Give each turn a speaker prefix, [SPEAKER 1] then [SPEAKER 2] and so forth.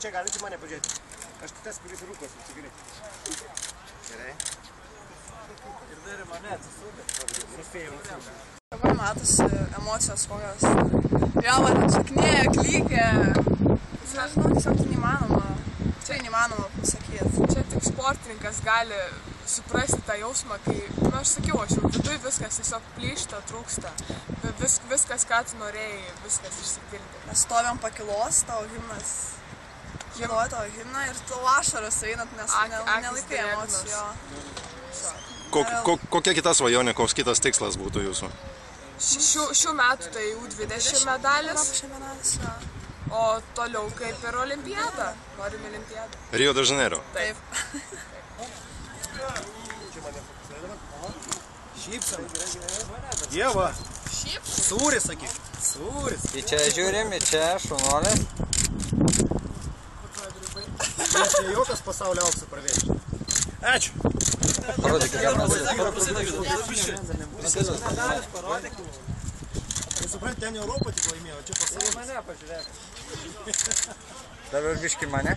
[SPEAKER 1] čia galite mane pažiūrėti. Aš tas, kuris rūkos, cigaretė. Gerai. Ir dar mane atsisūdė.
[SPEAKER 2] Dabar matosi emocijos kokios. Vėl man atšaknėja, klykė. Nežinau, tiesiog tai neįmanoma. Tai neįmanoma pasakyti. Čia tik sportininkas gali suprasti tą jausmą, kai, aš sakiau, aš jau viduj viskas tiesiog plyšta, trūksta. Viskas, ką tu norėjai, viskas išsipildė. Mes stovėm pakilos, tavo himnas. Giluoja tavo himną ir tu ašaras einat, nes nelaikai emocijų.
[SPEAKER 3] Kokia kita svajonė, koks kitas tikslas būtų jūsų?
[SPEAKER 2] Šių metų tai U20 medalis. O toliau kaip ir olimpiada. Norim olimpiadą.
[SPEAKER 3] Rio de Janeiro.
[SPEAKER 2] Taip.
[SPEAKER 1] Šypsam. Dieva.
[SPEAKER 2] Šypsam?
[SPEAKER 1] Sūris, sakyk. Sūris.
[SPEAKER 4] Į čia žiūrim, į čia šunuolės.
[SPEAKER 1] Čia jokas pasaulio auksų pravėžė. Ačiū.
[SPEAKER 4] Parodykite, ką mes.
[SPEAKER 1] Supranti, ten Europą tik laimėjo, čia pasaulio.
[SPEAKER 4] Mane pažiūrėk. Dabar biški mane.